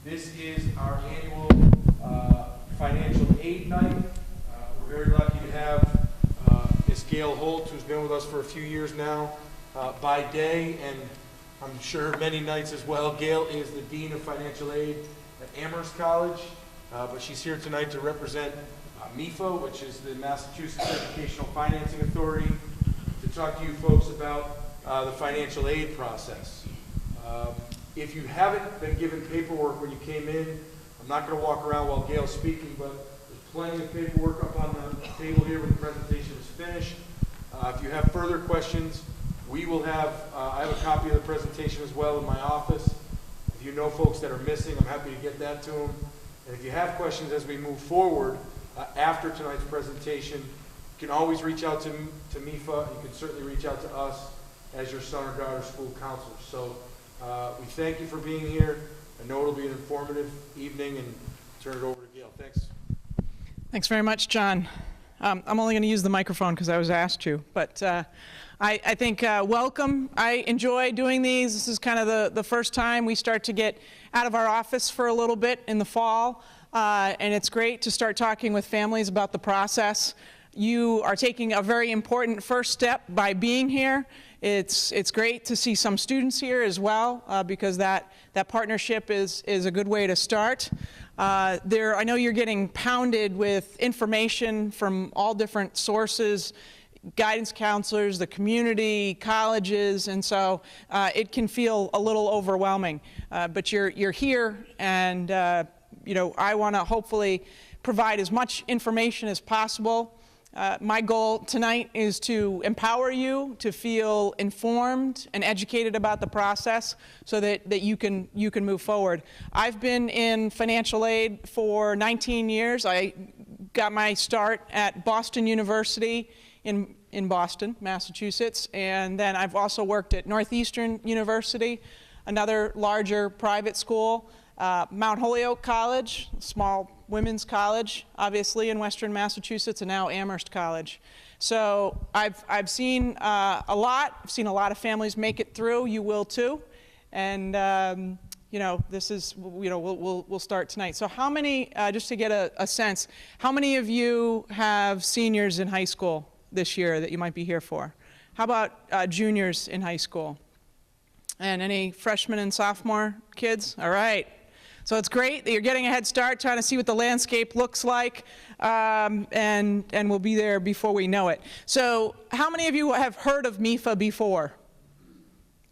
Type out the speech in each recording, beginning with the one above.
This is our annual financial aid night. We're very lucky to have Ms. Gail Holt, who's been with us for a few years now, by day, and I'm sure many nights as well. Gail is the Dean of Financial Aid at Amherst College, but she's here tonight to represent MEFA, which is the Massachusetts Educational Financing Authority, to talk to you folks about the financial aid process. If you haven't been given paperwork when you came in, I'm not going to walk around while Gail's speaking, but there's plenty of paperwork up on the table here when the presentation is finished. If you have further questions, we will have, I have a copy of the presentation as well in my office. If you know folks that are missing, I'm happy to get that to them. And if you have questions as we move forward after tonight's presentation, you can always reach out to MEFA, and you can certainly reach out to us as your son or daughter's school counselor. So we thank you for being here. I know it'll be an informative evening, and turn it over to Gail. Thanks. Thanks very much, John. I'm only going to use the microphone because I was asked to, but I think welcome. I enjoy doing these. This is kind of the first time we start to get out of our office for a little bit in the fall, and it's great to start talking with families about the process. You are taking a very important first step by being here. It's great to see some students here as well, because that partnership is a good way to start. I know you're getting pounded with information from all different sources, guidance counselors, the community, colleges, and so it can feel a little overwhelming. But you're here, and I want to hopefully provide as much information as possible. My goal tonight is to empower you to feel informed and educated about the process so that you can move forward. I've been in financial aid for 19 years. I got my start at Boston University in Boston, Massachusetts, and then I've also worked at Northeastern University, another larger private school, Mount Holyoke College, small women's college, obviously in Western Massachusetts, and now Amherst College. So I've seen a lot. I've seen a lot of families make it through. You will too, and this is we'll start tonight. So how many? Just to get a sense, how many of you have seniors in high school this year that you might be here for? How about juniors in high school? And any freshmen and sophomore kids? All right. So it's great that you're getting a head start, trying to see what the landscape looks like, and we'll be there before we know it. So how many of you have heard of MEFA before?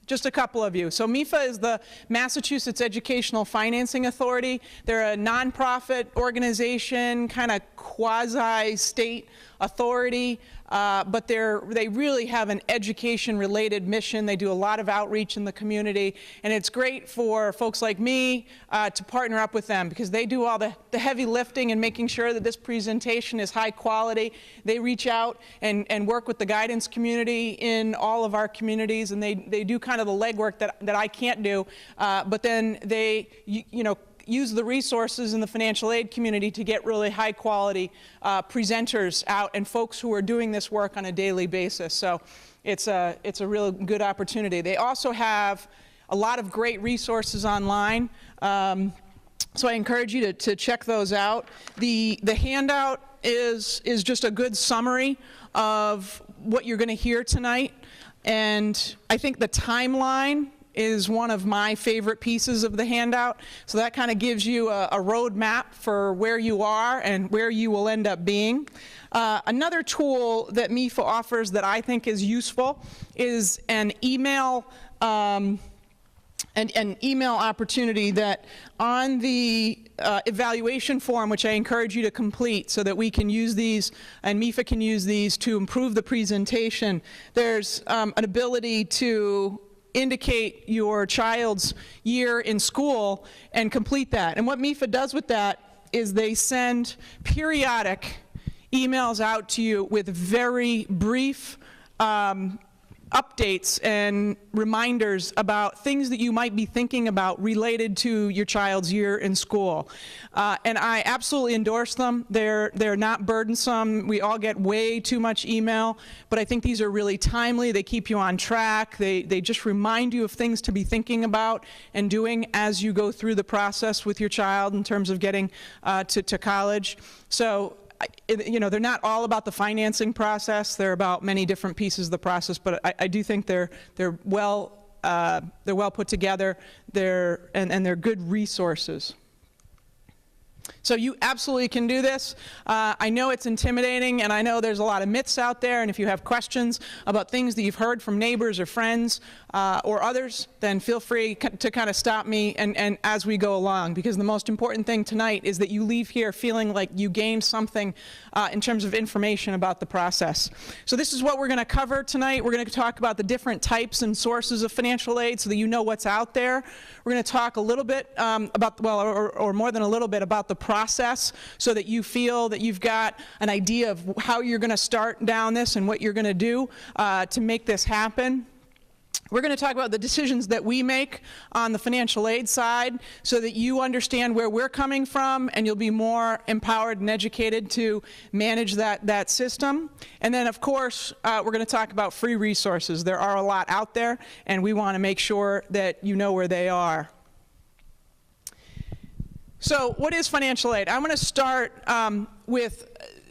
Just a couple of you. So MEFA is the Massachusetts Educational Financing Authority. They're a nonprofit organization, kind of quasi-state authority, but they really have an education-related mission. They do a lot of outreach in the community, and it's great for folks like me to partner up with them because they do all the heavy lifting and making sure that this presentation is high quality. They reach out and work with the guidance community in all of our communities, and they do kind of the legwork that I can't do, but then they use the resources in the financial aid community to get really high quality presenters out and folks who are doing this work on a daily basis. So it's a real good opportunity. They also have a lot of great resources online. So I encourage you to check those out. The handout is just a good summary of what you're going to hear tonight. And I think the timeline is one of my favorite pieces of the handout. So that kind of gives you a roadmap for where you are and where you will end up being. Another tool that MEFA offers that I think is useful is an email an email opportunity that on the evaluation form, which I encourage you to complete so that we can use these and MEFA can use these to improve the presentation, there's an ability to indicate your child's year in school and complete that. And what MEFA does with that is they send periodic emails out to you with very brief updates and reminders about things that you might be thinking about related to your child's year in school. And I absolutely endorse them. They're not burdensome. We all get way too much email, but I think these are really timely. They keep you on track. They just remind you of things to be thinking about and doing as you go through the process with your child in terms of getting to college. So, you know, they're not all about the financing process. They're about many different pieces of the process, but I do think they're well put together. And they're good resources. So you absolutely can do this. I know it's intimidating, and I know there's a lot of myths out there, and if you have questions about things that you've heard from neighbors or friends or others, then feel free to kind of stop me and as we go along, because the most important thing tonight is that you leave here feeling like you gained something in terms of information about the process. So this is what we're going to cover tonight. We're going to talk about the different types and sources of financial aid so that you know what's out there. We're going to talk a little bit about, well, or more than a little bit about the process so that you feel that you've got an idea of how you're going to start down this and what you're going to do to make this happen. We're going to talk about the decisions that we make on the financial aid side so that you understand where we're coming from and you'll be more empowered and educated to manage that system. And then, of course, we're going to talk about free resources. There are a lot out there, and we want to make sure that you know where they are. So what is financial aid? I'm going to start with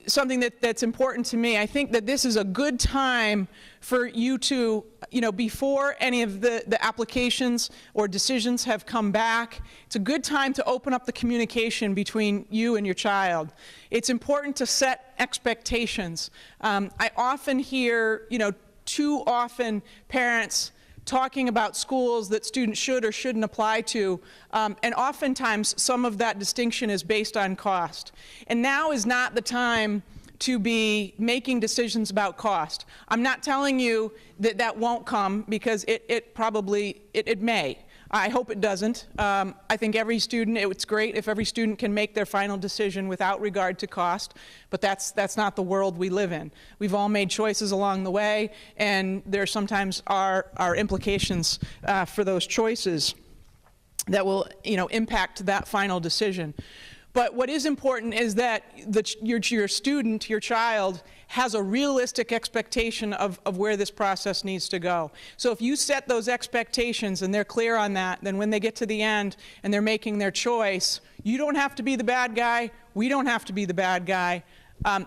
something that's important to me. I think that this is a good time for you to, you know, before any of the applications or decisions have come back, it's a good time to open up the communication between you and your child. It's important to set expectations. I often hear, you know, too often parents talking about schools that students should or shouldn't apply to, and oftentimes some of that distinction is based on cost. And now is not the time to be making decisions about cost. I'm not telling you that that won't come, because it probably may. I hope it doesn't. I think every student, it's great if every student can make their final decision without regard to cost, but that's not the world we live in. We've all made choices along the way, and there sometimes are implications for those choices that will, you know, impact that final decision. But what is important is that your student, your child, has a realistic expectation of where this process needs to go. So if you set those expectations and they're clear on that, then when they get to the end and they're making their choice, you don't have to be the bad guy, we don't have to be the bad guy.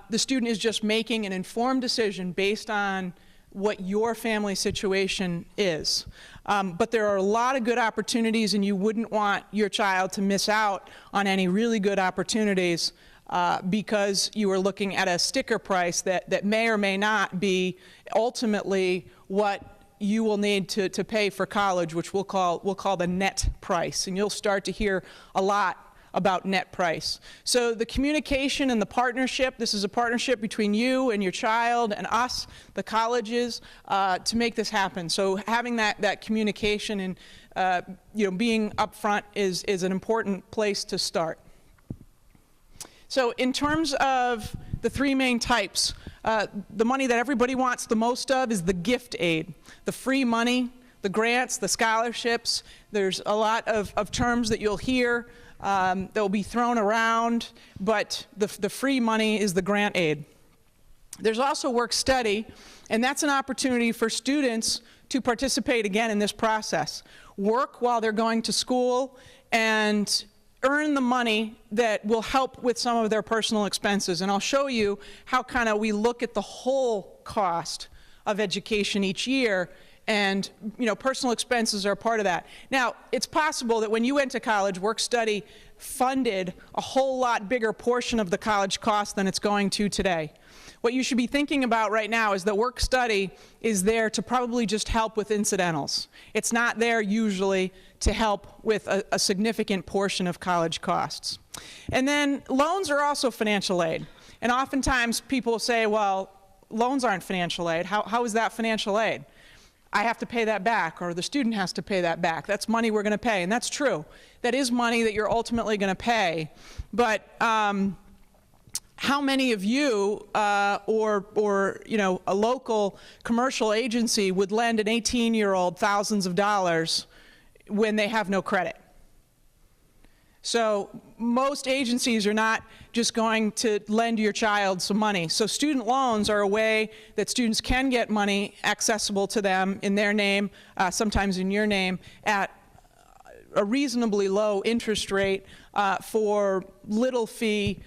The student is just making an informed decision based on what your family situation is. But there are a lot of good opportunities, and you wouldn't want your child to miss out on any really good opportunities because you are looking at a sticker price that may or may not be ultimately what you will need to pay for college, which we'll call the net price. And you'll start to hear a lot about net price. So the communication and the partnership, this is a partnership between you and your child and us, the colleges, to make this happen. So having that communication and you know, being upfront is an important place to start. So in terms of the three main types, the money that everybody wants the most of is the gift aid, the free money, the grants, the scholarships. There's a lot of terms that you'll hear that will be thrown around, but the free money is the grant aid. There's also work study, and that's an opportunity for students to participate again in this process. Work while they're going to school and earn the money that will help with some of their personal expenses. And I'll show you how kind of we look at the whole cost of education each year, and you know, personal expenses are a part of that. Now, it's possible that when you went to college, work study funded a whole lot bigger portion of the college cost than it's going to today. What you should be thinking about right now is that work study is there to probably just help with incidentals. It's not there usually to help with a significant portion of college costs. And then loans are also financial aid. And oftentimes people say, well, loans aren't financial aid. How is that financial aid? I have to pay that back, or the student has to pay that back. That's money we're going to pay, and that's true. That is money that you're ultimately going to pay. But how many of you or you know, a local commercial agency would lend an 18-year-old thousands of dollars when they have no credit? So most agencies are not just going to lend your child some money. So student loans are a way that students can get money accessible to them in their name, sometimes in your name, at a reasonably low interest rate for little fee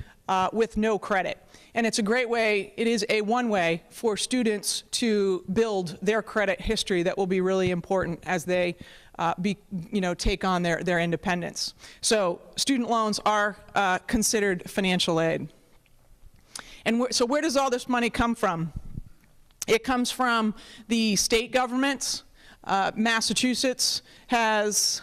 with no credit. And it's a great way, it is a one way for students to build their credit history that will be really important as they take on their independence. So student loans are considered financial aid. And so where does all this money come from? It comes from the state governments. Massachusetts has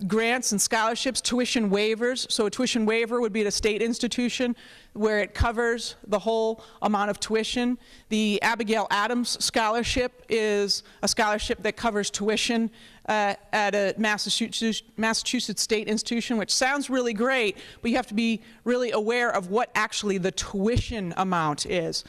grants and scholarships, tuition waivers. So a tuition waiver would be at a state institution where it covers the whole amount of tuition. The Abigail Adams Scholarship is a scholarship that covers tuition at a Massachusetts state institution, which sounds really great, but you have to be really aware of what actually the tuition amount is.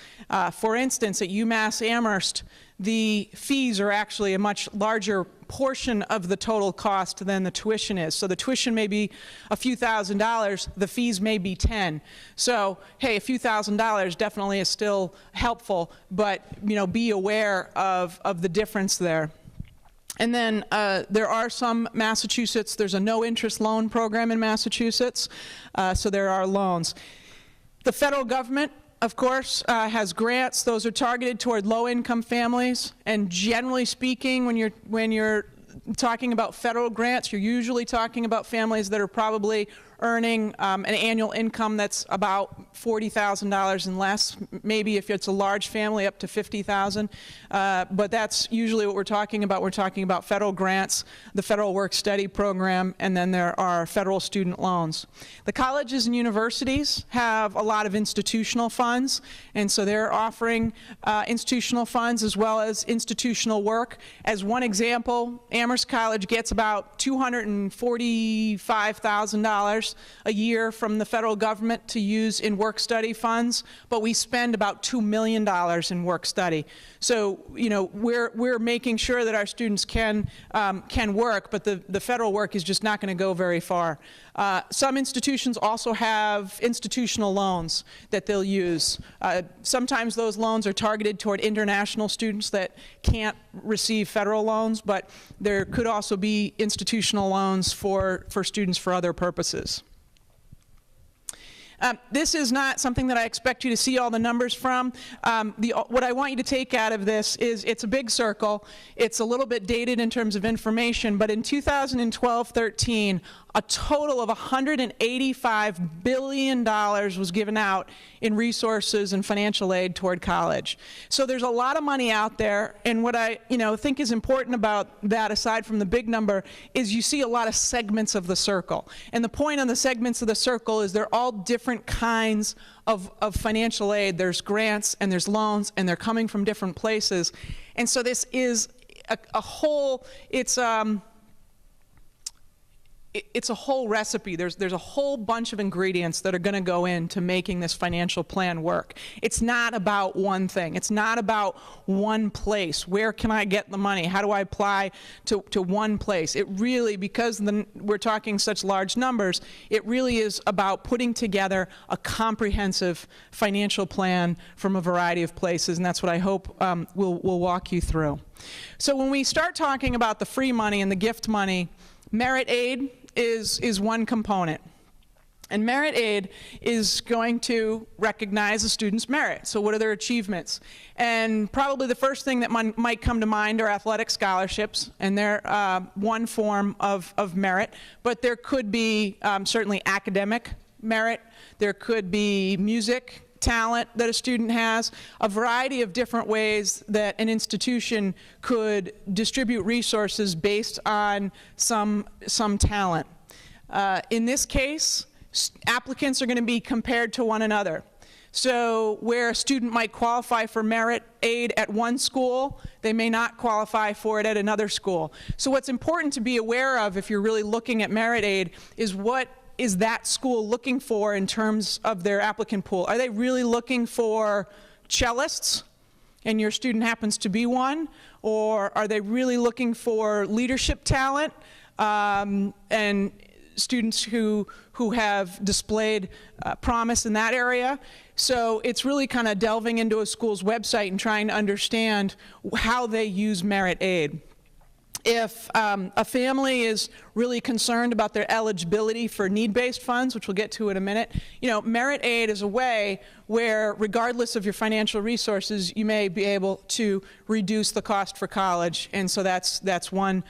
For instance, at UMass Amherst, the fees are actually a much larger portion of the total cost than the tuition is. So the tuition may be a few $1,000s, the fees may be 10. So, hey, a few $1,000s definitely is still helpful, but be aware of the difference there. And then there are some Massachusetts, there's a no interest loan program in Massachusetts, so there are loans. The federal government, of course, has grants. Those are targeted toward low-income families. And generally speaking, when you're talking about federal grants, you're usually talking about families that are probably earning an annual income that's about $40,000 and less. Maybe if it's a large family, up to $50,000. But that's usually what we're talking about. We're talking about federal grants, the Federal Work-Study Program, and then there are federal student loans. The colleges and universities have a lot of institutional funds, and so they're offering institutional funds as well as institutional work. As one example, Amherst College gets about $245,000 a year from the federal government to use in work-study funds, but we spend about $2 million in work-study. So, we're making sure that our students can work, but the federal work is just not going to go very far. Some institutions also have institutional loans that they'll use. Sometimes those loans are targeted toward international students that can't receive federal loans, but there could also be institutional loans for students for other purposes. This is not something that I expect you to see all the numbers from. What I want you to take out of this is it's a big circle. It's a little bit dated in terms of information, but in 2012-13, a total of $185 billion was given out in resources and financial aid toward college. So there's a lot of money out there, and what I think is important about that, aside from the big number, is you see a lot of segments of the circle. And the point on the segments of the circle is they're all different kinds of financial aid. There's grants and there's loans, and they're coming from different places. And so this is a whole, it's a whole recipe. There's a whole bunch of ingredients that are going to go into making this financial plan work. It's not about one thing. It's not about one place. Where can I get the money? How do I apply to one place? It really, because we're talking such large numbers, it really is about putting together a comprehensive financial plan from a variety of places, and that's what I hope we'll walk you through. So when we start talking about the free money and the gift money, merit aid is one component. And merit aid is going to recognize a student's merit. So what are their achievements? And probably the first thing that might come to mind are athletic scholarships, and they're one form of merit. But there could be certainly academic merit. There could be music talent that a student has, a variety of different ways that an institution could distribute resources based on some talent. In this case, applicants are going to be compared to one another. So where a student might qualify for merit aid at one school, they may not qualify for it at another school. So what's important to be aware of if you're really looking at merit aid is what is that school looking for in terms of their applicant pool? Are they really looking for cellists, and your student happens to be one? Or are they really looking for leadership talent and students who have displayed promise in that area? So it's really kind of delving into a school's website and trying to understand how they use merit aid. If a family is really concerned about their eligibility for need-based funds, which we'll get to in a minute, merit aid is a way where, regardless of your financial resources, you may be able to reduce the cost for college, and so that's one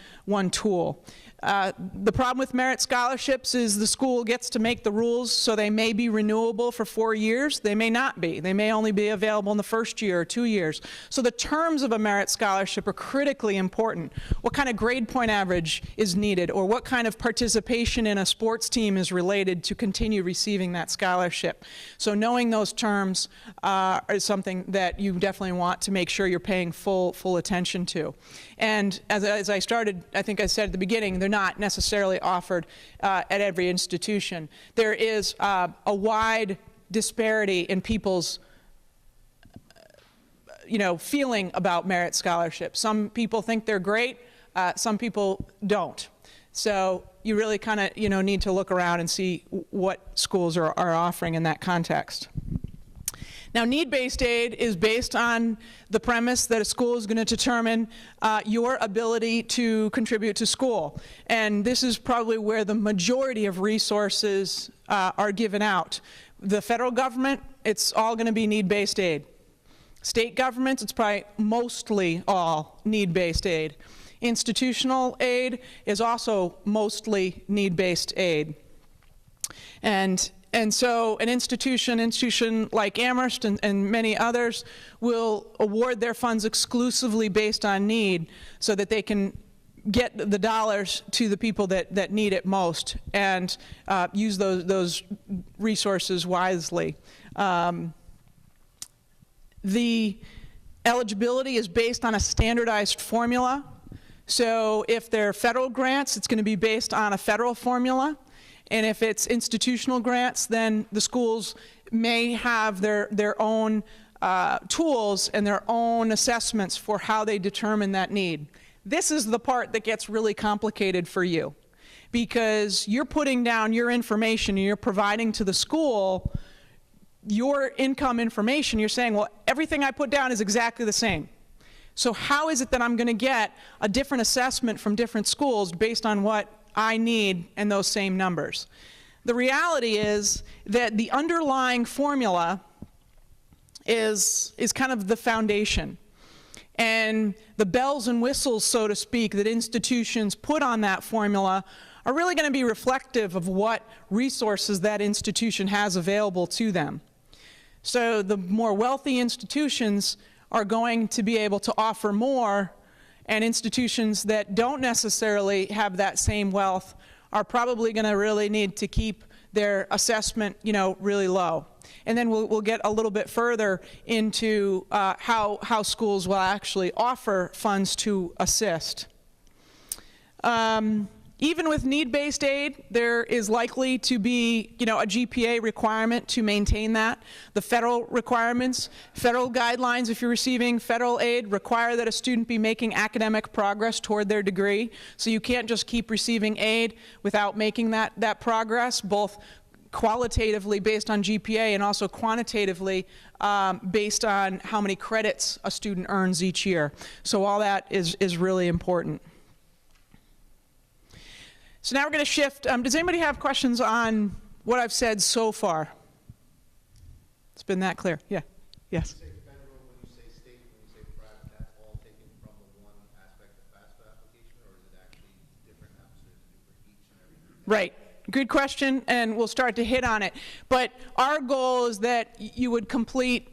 tool. The problem with merit scholarships is the school gets to make the rules, so they may be renewable for 4 years. They may not be. They may only be available in the first year or 2 years. So the terms of a merit scholarship are critically important. What kind of grade point average is needed, or what kind of participation in a sports team is related to continue receiving that scholarship? So knowing those terms is something that you definitely want to make sure you're paying full attention to. And as I started, I think I said at the beginning, they're not necessarily offered at every institution. There is a wide disparity in people's feeling about merit scholarships. Some people think they're great, some people don't. So you really kind of need to look around and see what schools are offering in that context. Now, need-based aid is based on the premise that a school is going to determine your ability to contribute to school. And this is probably where the majority of resources are given out. The federal government, it's all going to be need-based aid. State governments, it's probably mostly all need-based aid. Institutional aid is also mostly need-based aid. And so an institution like Amherst and many others will award their funds exclusively based on need so that they can get the dollars to the people that need it most and use those resources wisely. The eligibility is based on a standardized formula. So if they're federal grants, it's going to be based on a federal formula. And if it's institutional grants, then the schools may have their own tools and their own assessments for how they determine that need. This is the part that gets really complicated for you, because you're putting down your information and you're providing to the school your income information. You're saying, well, everything I put down is exactly the same. So how is it that I'm going to get a different assessment from different schools based on what I need and those same numbers? The reality is that the underlying formula is kind of the foundation. And the bells and whistles, so to speak, that institutions put on that formula are really going to be reflective of what resources that institution has available to them. So the more wealthy institutions are going to be able to offer more, and institutions that don't necessarily have that same wealth are probably going to really need to keep their assessment, really low. And then we'll get a little bit further into how schools will actually offer funds to assist. Even with need-based aid, there is likely to be, a GPA requirement to maintain that. The federal requirements, federal guidelines, if you're receiving federal aid, require that a student be making academic progress toward their degree. So you can't just keep receiving aid without making that progress, both qualitatively based on GPA and also quantitatively based on how many credits a student earns each year. So all that is really important. So now we're going to shift. Does anybody have questions on what I've said so far? It's been that clear. Yeah. Yes. When you say federal, when you say state, when you say private, that's all taken from the one aspect of FAFSA application, or is it actually different officers do for each and every? Right. Good question, and we'll start to hit on it. But our goal is that you would complete,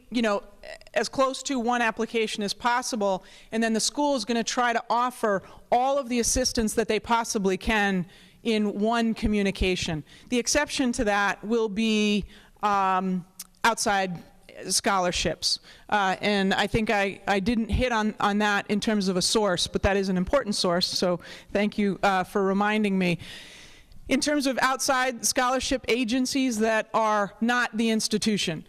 as close to one application as possible, and then the school is going to try to offer all of the assistance that they possibly can in one communication. The exception to that will be outside scholarships. And I think I didn't hit on that in terms of a source, but that is an important source, so thank you for reminding me. In terms of outside scholarship agencies that are not the institution.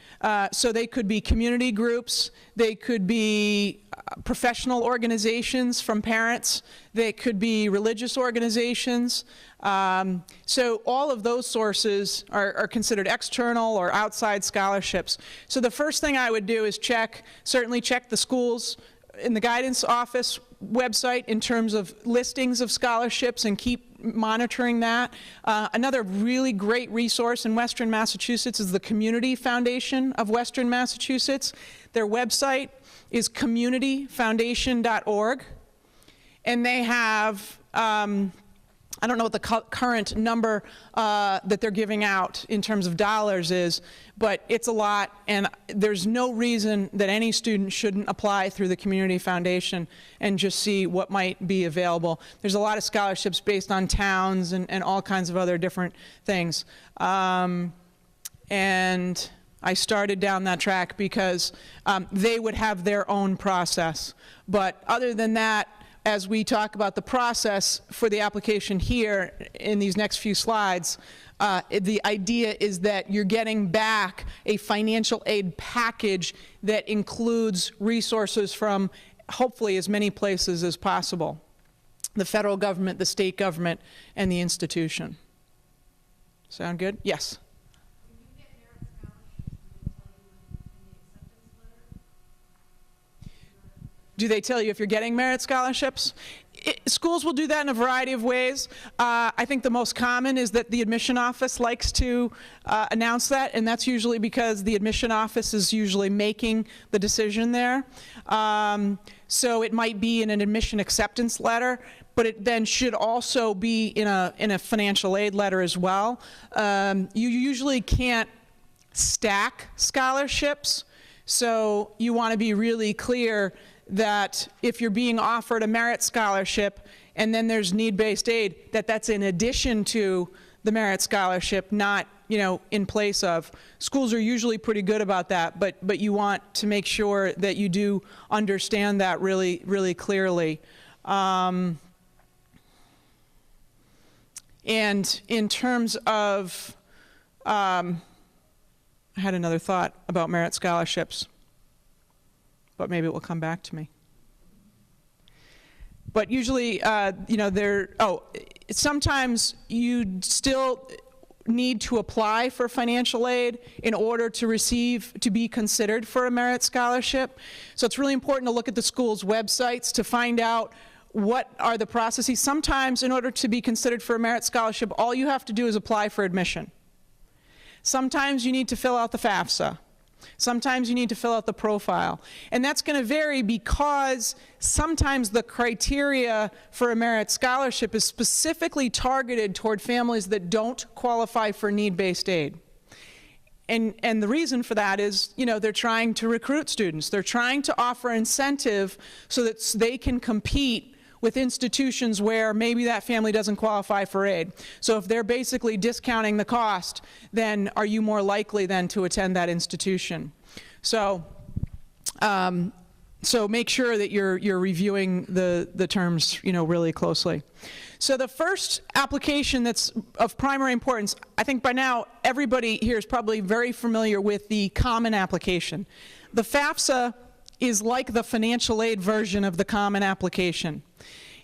So they could be community groups, they could be professional organizations from parents, they could be religious organizations. So all of those sources are considered external or outside scholarships. So the first thing I would do is certainly check the schools in the guidance office website in terms of listings of scholarships and keep monitoring that. Another really great resource in Western Massachusetts is the Community Foundation of Western Massachusetts. Their website is communityfoundation.org, and they have I don't know what the current number that they're giving out in terms of dollars is, but it's a lot, and there's no reason that any student shouldn't apply through the Community Foundation and just see what might be available. There's a lot of scholarships based on towns and all kinds of other different things. And I started down that track because they would have their own process. But other than that, as we talk about the process for the application here in these next few slides, the idea is that you're getting back a financial aid package that includes resources from hopefully as many places as possible: the federal government, the state government, and the institution. Sound good? Yes? Do they tell you if you're getting merit scholarships? Schools will do that in a variety of ways. I think the most common is that the admission office likes to announce that, and that's usually because the admission office is usually making the decision there. So it might be in an admission acceptance letter, but it then should also be in a financial aid letter as well. You usually can't stack scholarships, so you want to be really clear that if you're being offered a merit scholarship and then there's need-based aid, that's in addition to the merit scholarship, not, in place of. Schools are usually pretty good about that, but you want to make sure that you do understand that really, really clearly. And in terms of, I had another thought about merit scholarships, but maybe it will come back to me. But usually, sometimes you still need to apply for financial aid in order to be considered for a merit scholarship. So it's really important to look at the school's websites to find out what are the processes. Sometimes in order to be considered for a merit scholarship, all you have to do is apply for admission. Sometimes you need to fill out the FAFSA. Sometimes you need to fill out the profile. And that's going to vary because sometimes the criteria for a merit scholarship is specifically targeted toward families that don't qualify for need-based aid. And the reason for that is, they're trying to recruit students. They're trying to offer incentive so that they can compete with institutions where maybe that family doesn't qualify for aid. So if they're basically discounting the cost, then are you more likely then to attend that institution? So, so make sure that you're reviewing the terms, really closely. So the first application that's of primary importance, I think by now everybody here is probably very familiar with the common application. The FAFSA is like the financial aid version of the common application.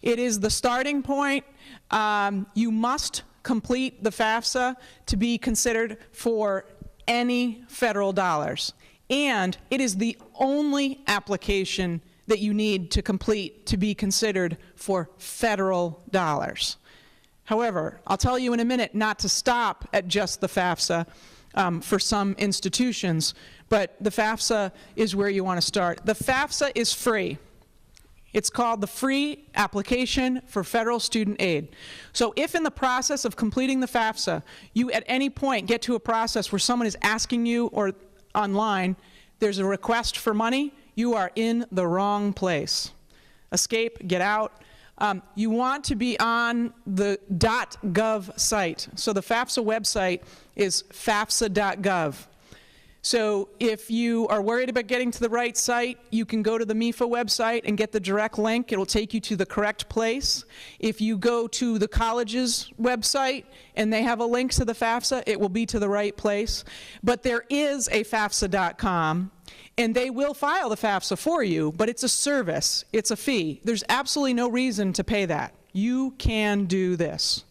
It is the starting point. You must complete the FAFSA to be considered for any federal dollars. And it is the only application that you need to complete to be considered for federal dollars. However, I'll tell you in a minute not to stop at just the FAFSA for some institutions, but the FAFSA is where you want to start. The FAFSA is free. It's called the Free Application for Federal Student Aid. So if in the process of completing the FAFSA, you at any point get to a process where someone is asking you, or online, there's a request for money, you are in the wrong place. Escape, get out. You want to be on the .gov site. So the FAFSA website is fafsa.gov. So if you are worried about getting to the right site, you can go to the MIFA website and get the direct link. It'll take you to the correct place. If you go to the college's website and they have a link to the FAFSA, it will be to the right place. But there is a FAFSA.com, and they will file the FAFSA for you, but it's a service. It's a fee. There's absolutely no reason to pay that. You can do this.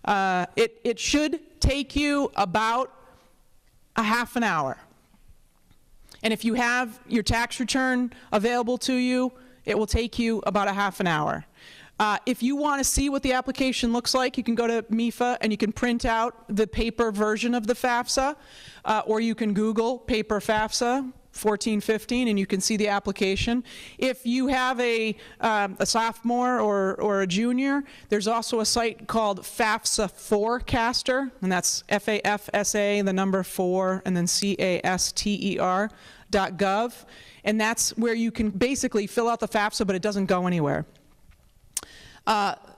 It should take you about a half an hour. And if you have your tax return available to you, it will take you about a half an hour. If you want to see what the application looks like, you can go to MIFA and you can print out the paper version of the FAFSA, or you can Google paper FAFSA 1415 and you can see the application. If you have a sophomore or a junior, there's also a site called FAFSA Forecaster, and that's FAFSA, the number 4, and then CASTER.gov, and that's where you can basically fill out the FAFSA, but it doesn't go anywhere.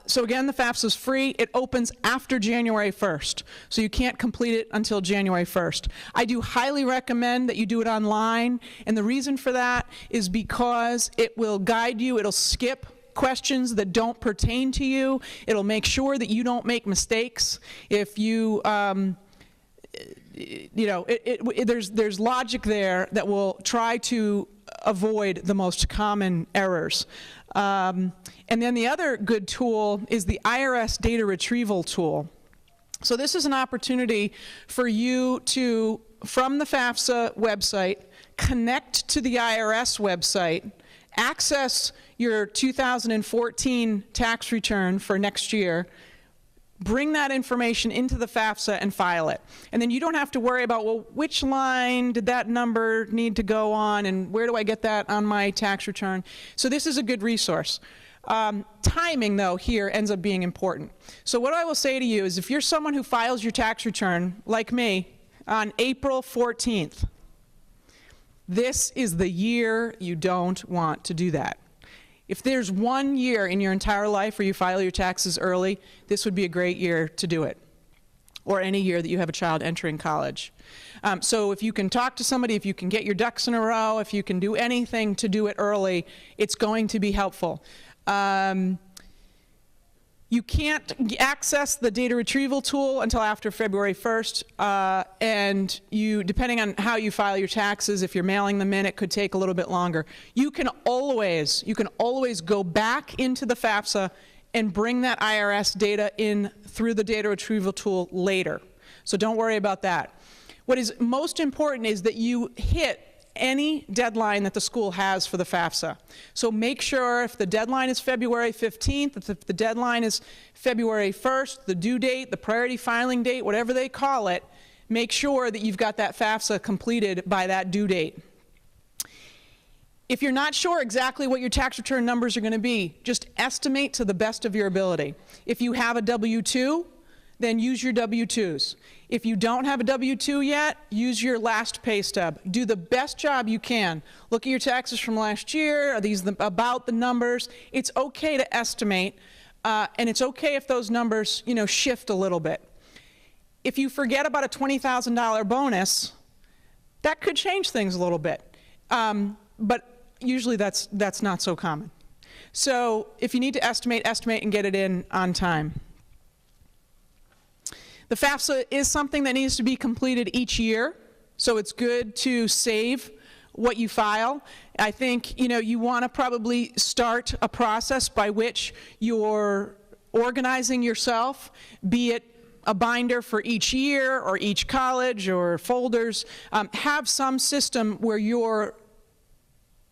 So again, the FAFSA is free. It opens after January 1st, so you can't complete it until January 1st. I do highly recommend that you do it online, and the reason for that is because it will guide you. It'll skip questions that don't pertain to you. It'll make sure that you don't make mistakes. If you, there's logic there that will try to avoid the most common errors. And then the other good tool is the IRS data retrieval tool. So this is an opportunity for you to, from the FAFSA website, connect to the IRS website, access your 2014 tax return for next year, bring that information into the FAFSA and file it. And then you don't have to worry about, well, which line did that number need to go on and where do I get that on my tax return? So this is a good resource. Timing, though, here ends up being important. So what I will say to you is if you're someone who files your tax return, like me, on April 14th, this is the year you don't want to do that. If there's one year in your entire life where you file your taxes early, this would be a great year to do it, or any year that you have a child entering college. So if you can talk to somebody, if you can get your ducks in a row, if you can do anything to do it early, it's going to be helpful. You can't access the data retrieval tool until after February 1st, and depending on how you file your taxes, if you're mailing them in, it could take a little bit longer. You can always go back into the FAFSA and bring that IRS data in through the data retrieval tool later. So don't worry about that. What is most important is that you hit any deadline that the school has for the FAFSA. So make sure if the deadline is February 15th, if the deadline is February 1st, the due date, the priority filing date, whatever they call it, make sure that you've got that FAFSA completed by that due date. If you're not sure exactly what your tax return numbers are going to be, just estimate to the best of your ability. If you have a W-2, then use your W-2s. If you don't have a W-2 yet, use your last pay stub. Do the best job you can. Look at your taxes from last year. Are these about the numbers? It's okay to estimate, and it's okay if those numbers, shift a little bit. If you forget about a $20,000 bonus, that could change things a little bit, but usually that's not so common. So if you need to estimate and get it in on time. The FAFSA is something that needs to be completed each year, so it's good to save what you file. I think you want to probably start a process by which you're organizing yourself, be it a binder for each year or each college or folders. Have some system where you're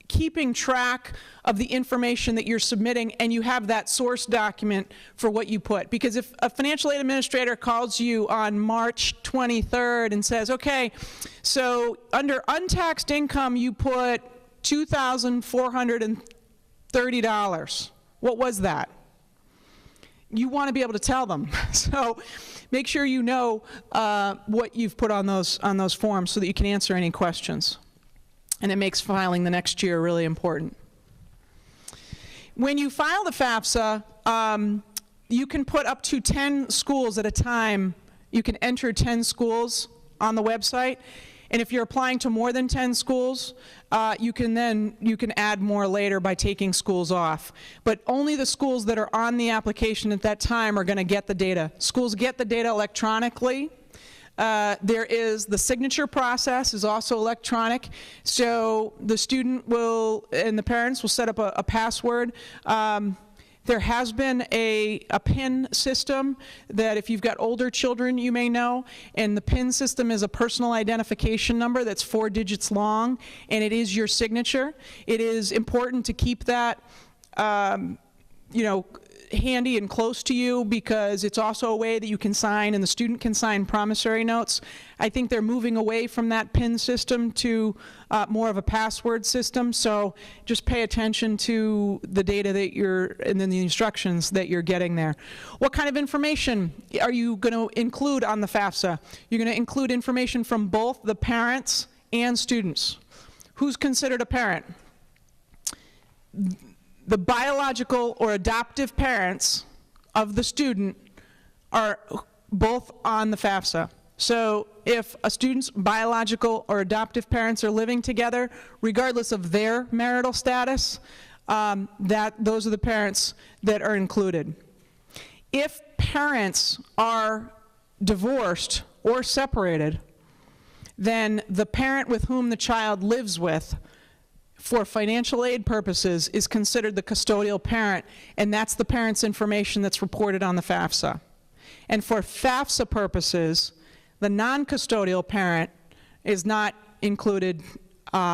keeping track of the information that you're submitting, and you have that source document for what you put. Because if a financial aid administrator calls you on March 23rd and says, okay, so under untaxed income you put $2,430. What was that? You want to be able to tell them. So make sure you know what you've put on those forms so that you can answer any questions. And it makes filing the next year really important. When you file the FAFSA, you can put up to 10 schools at a time. You can enter 10 schools on the website. And if you're applying to more than 10 schools, you can add more later by taking schools off. But only the schools that are on the application at that time are going to get the data. Schools get the data electronically. There is the signature process is also electronic, so the student will and the parents will set up a password. There has been a PIN system that if you've got older children you may know, and the PIN system is a personal identification number that's 4 digits long, and it is your signature. It is important to keep that handy and close to you, because it's also a way that you can sign and the student can sign promissory notes. I think they're moving away from that PIN system to more of a password system, so just pay attention to the data that and then the instructions that you're getting there. What kind of information are you going to include on the FAFSA? You're going to include information from both the parents and students. Who's considered a parent? The biological or adoptive parents of the student are both on the FAFSA. So if a student's biological or adoptive parents are living together, regardless of their marital status, those are the parents that are included. If parents are divorced or separated, then the parent with whom the child lives with, for financial aid purposes, is considered the custodial parent, and that's the parent's information that's reported on the FAFSA. And for FAFSA purposes, the non-custodial parent is not included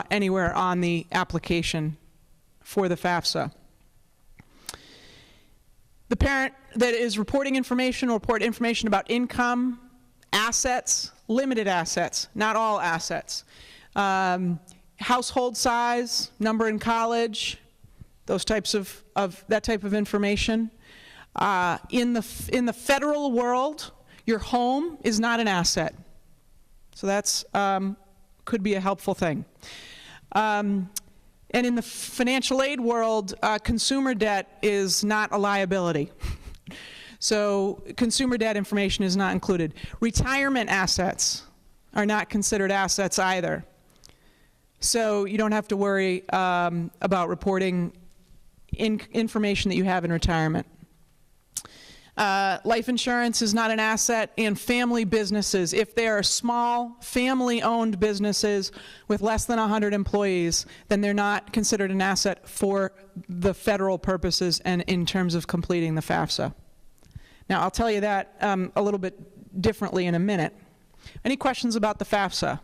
anywhere on the application for the FAFSA. The parent that is reporting information will report information about income, assets, limited assets, not all assets, household size, number in college, those types of that type of information. In the federal world, your home is not an asset, so that's could be a helpful thing. And in the financial aid world, consumer debt is not a liability. So consumer debt information is not included. Retirement assets are not considered assets either. So you don't have to worry about reporting information that you have in retirement. Life insurance is not an asset, and family businesses, if they are small family-owned businesses with less than 100 employees, then they're not considered an asset for the federal purposes and in terms of completing the FAFSA. Now, I'll tell you that a little bit differently in a minute. Any questions about the FAFSA?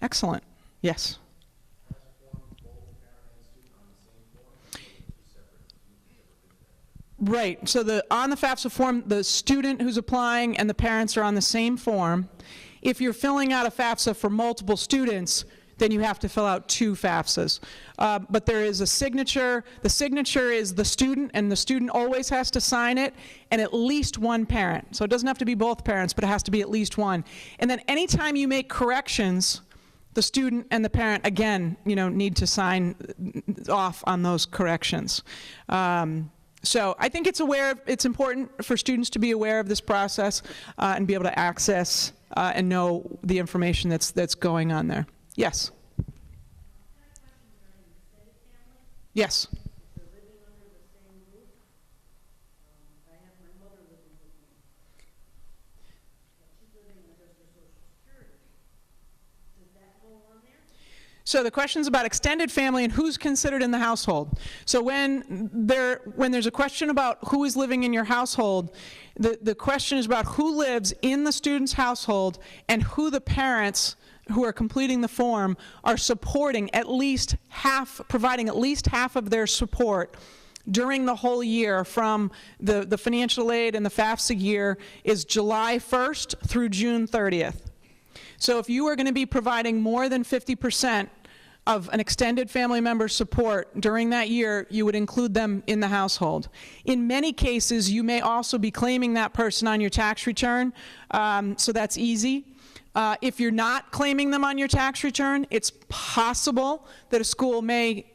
Excellent. Yes? Right, so on the FAFSA form, the student who's applying and the parents are on the same form. If you're filling out a FAFSA for multiple students, then you have to fill out 2 FAFSAs. But there is a signature. The signature is the student, and the student always has to sign it, and at least one parent. So it doesn't have to be both parents, but it has to be at least one. And then anytime you make corrections, the student and the parent, again, need to sign off on those corrections. So I think it's important for students to be aware of this process and be able to access and know the information that's going on there. Yes? Yes? So the question's about extended family and who's considered in the household. So when there's a question about who is living in your household, the question is about who lives in the student's household and who the parents who are completing the form are supporting at least half, providing at least half of their support during the whole year. From the financial aid and the FAFSA year is July 1st through June 30th. So if you are going to be providing more than 50% of an extended family member's support during that year, you would include them in the household. In many cases, you may also be claiming that person on your tax return, so that's easy. If you're not claiming them on your tax return, it's possible that a school may,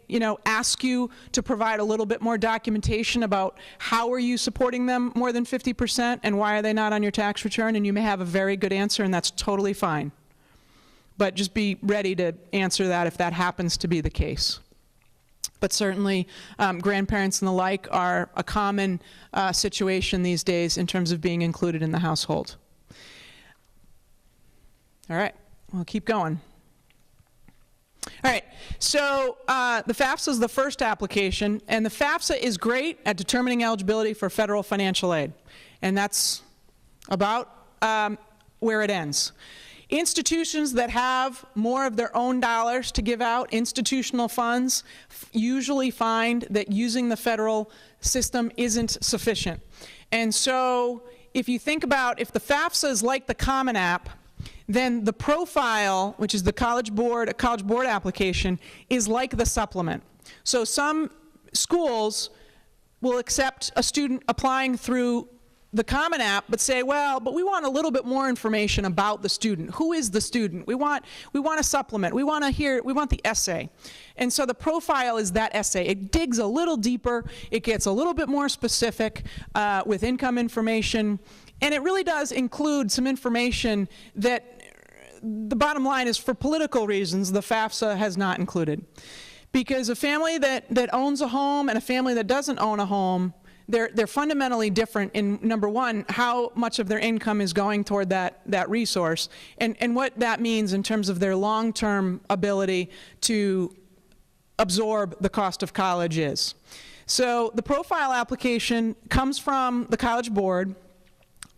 ask you to provide a little bit more documentation about how are you supporting them more than 50% and why are they not on your tax return, and you may have a very good answer, and that's totally fine. but just be ready to answer that if that happens to be the case. But certainly, grandparents and the like are a common situation these days in terms of being included in the household. All right, we'll keep going. All right, so the FAFSA is the first application, and the FAFSA is great at determining eligibility for federal financial aid, and that's about where it ends. Institutions that have more of their own dollars to give out, institutional funds, usually find that using the federal system isn't sufficient. And so if you think about if the FAFSA is like the Common App, then the profile, which is a college board application, is like the supplement. So some schools will accept a student applying through the Common App, but say, well, but we want a little bit more information about the student. Who is the student? We want a supplement. We want the essay. And so the profile is that essay. It digs a little deeper. It gets a little bit more specific with income information. And it really does include some information that the bottom line is, for political reasons, the FAFSA has not included. Because a family that owns a home and a family that doesn't own a home, they're fundamentally different in, number one, how much of their income is going toward that resource, and what that means in terms of their long-term ability to absorb the cost of college is. So the profile application comes from the College Board.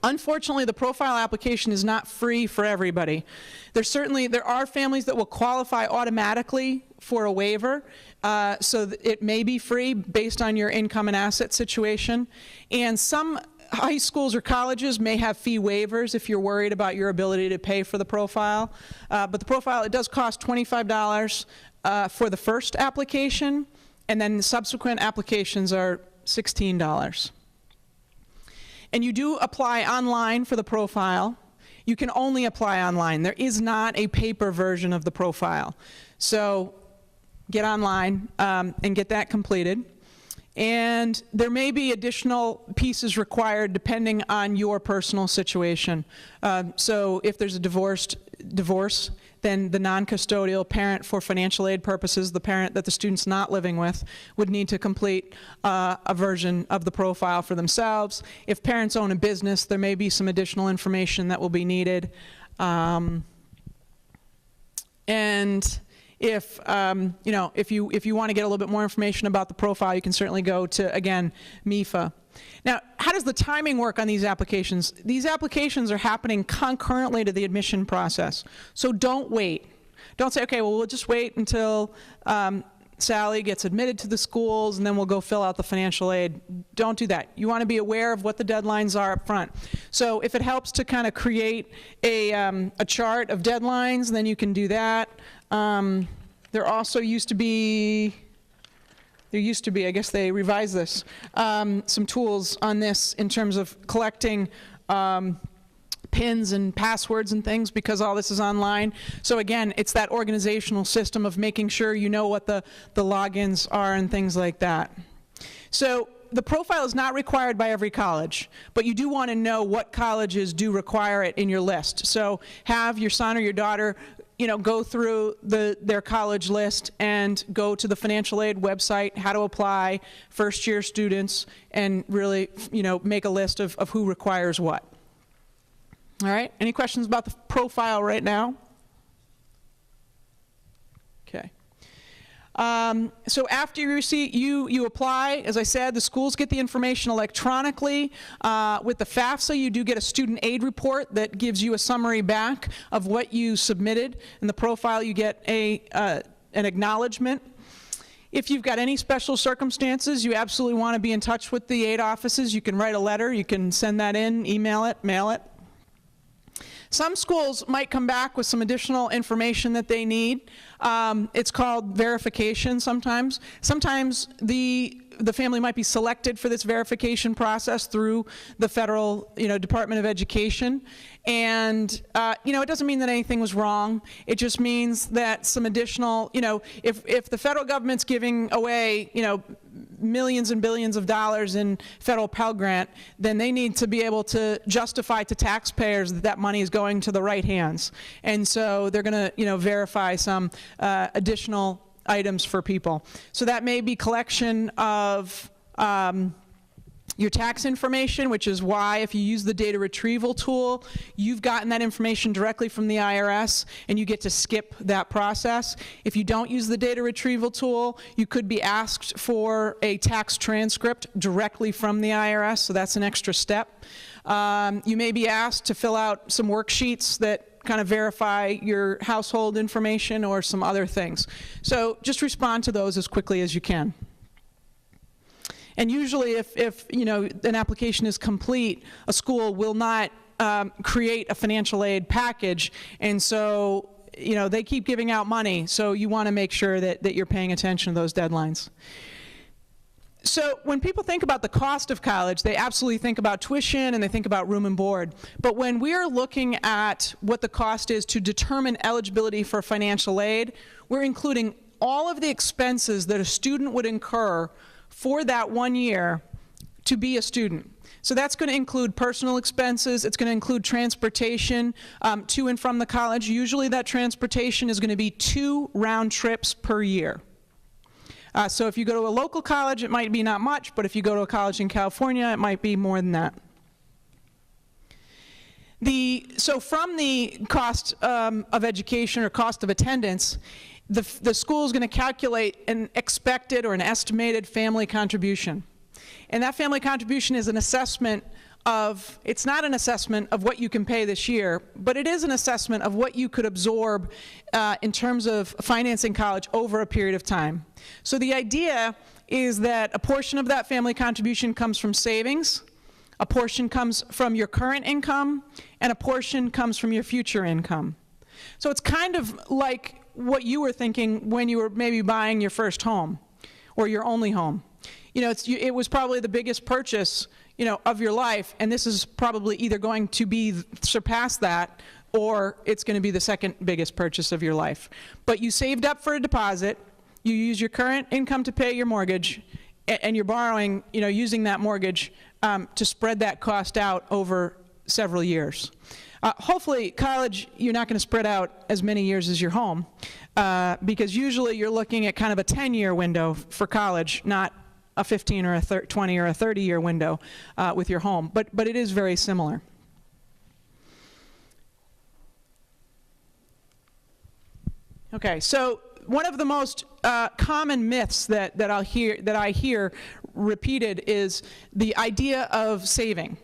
Unfortunately, the profile application is not free for everybody. There are families that will qualify automatically for a waiver, so it may be free based on your income and asset situation. And some high schools or colleges may have fee waivers if you're worried about your ability to pay for the profile. But the profile, it does cost $25 for the first application, and then the subsequent applications are $16. And you do apply online for the profile. You can only apply online. There is not a paper version of the profile. So get online and get that completed. And there may be additional pieces required depending on your personal situation. So if there's a divorce, then the non-custodial parent, for financial aid purposes, the parent that the student's not living with, would need to complete a version of the profile for themselves. If parents own a business, there may be some additional information that will be needed. And if if you want to get a little bit more information about the profile, you can certainly go to, again, MIFA. Now, how does the timing work on these applications? These applications are happening concurrently to the admission process. So don't wait. Don't say, okay, well, we'll just wait until Sally gets admitted to the schools and then we'll go fill out the financial aid. Don't do that. You want to be aware of what the deadlines are up front. So if it helps to kind of create a chart of deadlines, then you can do that. There also used to be, I guess they revised this, some tools on this in terms of collecting PINs and passwords and things, because all this is online. So again, it's that organizational system of making sure you know what the logins are and things like that. So the profile is not required by every college, but you do want to know what colleges do require it in your list. So have your son or your daughter go through their college list and go to the financial aid website, how to apply, first-year students, and really, make a list of who requires what. All right, any questions about the profile right now? Okay. So after you receive, you apply. As I said, the schools get the information electronically. With the FAFSA, you do get a student aid report that gives you a summary back of what you submitted. In the profile, you get an acknowledgement. If you've got any special circumstances, you absolutely want to be in touch with the aid offices. You can write a letter. You can send that in, email it, mail it. Some schools might come back with some additional information that they need. It's called verification sometimes. Sometimes the family might be selected for this verification process through the federal, Department of Education. And, it doesn't mean that anything was wrong. It just means that some additional, if the federal government's giving away, millions and billions of dollars in federal Pell Grant, then they need to be able to justify to taxpayers that that money is going to the right hands. And so they're going to, verify some additional items for people. So that may be collection of your tax information, which is why if you use the data retrieval tool, you've gotten that information directly from the IRS and you get to skip that process. If you don't use the data retrieval tool, you could be asked for a tax transcript directly from the IRS, so that's an extra step. You may be asked to fill out some worksheets that kind of verify your household information or some other things. So just respond to those as quickly as you can. And usually if an application is complete, a school will not create a financial aid package, and so they keep giving out money, so you want to make sure that you're paying attention to those deadlines. So when people think about the cost of college, they absolutely think about tuition and they think about room and board. But when we're looking at what the cost is to determine eligibility for financial aid, we're including all of the expenses that a student would incur for that 1 year to be a student. So that's going to include personal expenses, it's going to include transportation to and from the college. Usually that transportation is going to be 2 round trips per year. So if you go to a local college, it might be not much, but if you go to a college in California, it might be more than that. So from the cost of education or cost of attendance, the school is going to calculate an expected or an estimated family contribution. And that family contribution is an assessment of, it's not an assessment of what you can pay this year, but it is an assessment of what you could absorb in terms of financing college over a period of time. So the idea is that a portion of that family contribution comes from savings, a portion comes from your current income, and a portion comes from your future income. So it's kind of like what you were thinking when you were maybe buying your first home or your only home. It was probably the biggest purchase, of your life, and this is probably either going to be surpass that or it's going to be the second biggest purchase of your life. But you saved up for a deposit, you use your current income to pay your mortgage, and you're borrowing, using that mortgage to spread that cost out over several years. Hopefully, college, you're not going to spread out as many years as your home, because usually you're looking at kind of a 10-year window for college, not a 15 or a 20 or a 30-year window with your home. But it is very similar. Okay, so one of the most common myths that I hear repeated is the idea of saving.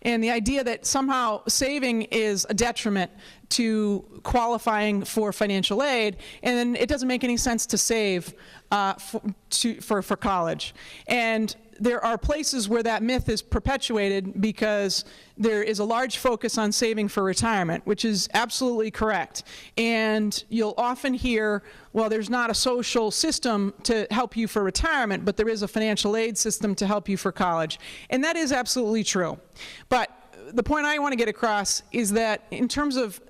And the idea that somehow saving is a detriment to qualifying for financial aid, and it doesn't make any sense to save for college. And there are places where that myth is perpetuated because there is a large focus on saving for retirement, which is absolutely correct. And you'll often hear, well, there's not a social system to help you for retirement, but there is a financial aid system to help you for college. And that is absolutely true. But the point I want to get across is that in terms of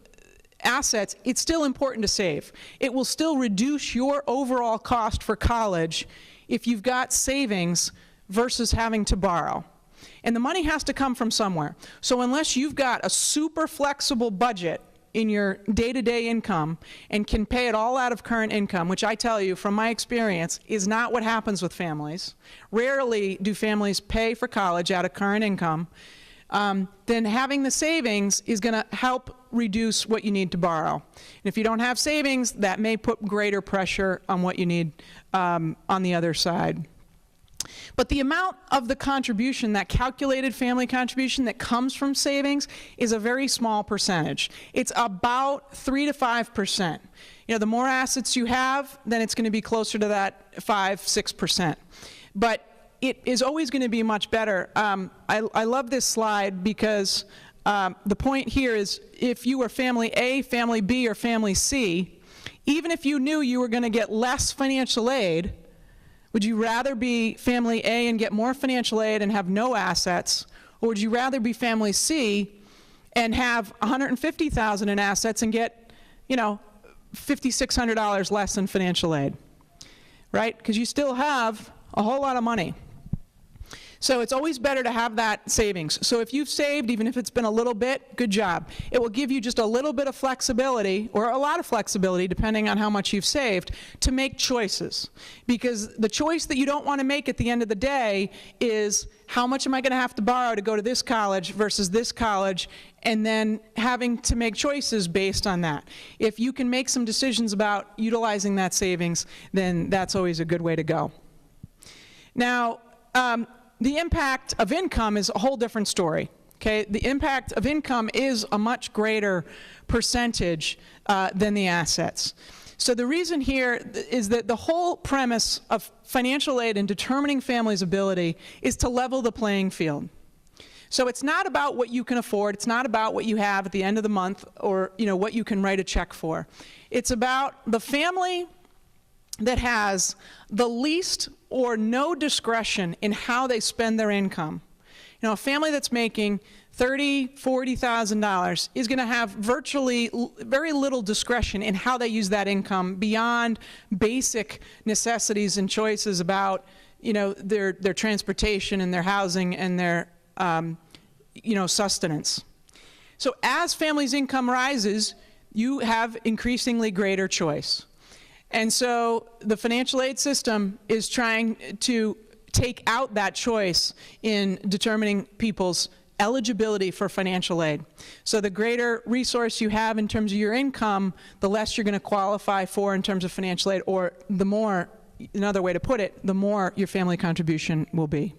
assets, it's still important to save. It will still reduce your overall cost for college if you've got savings versus having to borrow. And the money has to come from somewhere. So unless you've got a super flexible budget in your day-to-day income and can pay it all out of current income, which I tell you from my experience is not what happens with families. Rarely do families pay for college out of current income. Then having the savings is going to help reduce what you need to borrow. And if you don't have savings, that may put greater pressure on what you need on the other side. But the amount of the contribution, that calculated family contribution that comes from savings, is a very small percentage. It's about 3 to 5%. The more assets you have, then it's going to be closer to that 5-6%. But it is always going to be much better. I love this slide because the point here is if you were family A, family B, or family C, even if you knew you were going to get less financial aid, would you rather be family A and get more financial aid and have no assets, or would you rather be family C and have $150,000 in assets and get, $5,600 less in financial aid, right? Because you still have a whole lot of money. So it's always better to have that savings. So if you've saved, even if it's been a little bit, good job. It will give you just a little bit of flexibility, or a lot of flexibility, depending on how much you've saved, to make choices. Because the choice that you don't want to make at the end of the day is, how much am I going to have to borrow to go to this college versus this college, and then having to make choices based on that. If you can make some decisions about utilizing that savings, then that's always a good way to go. Now, the impact of income is a whole different story, okay? The impact of income is a much greater percentage than the assets. So the reason here is that the whole premise of financial aid in determining families' ability is to level the playing field. So it's not about what you can afford, it's not about what you have at the end of the month, or what you can write a check for. It's about the family that has the least or no discretion in how they spend their income. A family that's making $30,000, $40,000 is going to have virtually very little discretion in how they use that income beyond basic necessities and choices about, their transportation and their housing and their, sustenance. So as families' income rises, you have increasingly greater choice. And so the financial aid system is trying to take out that choice in determining people's eligibility for financial aid. So the greater resource you have in terms of your income, the less you're going to qualify for in terms of financial aid, or the more, another way to put it, the more your family contribution will be.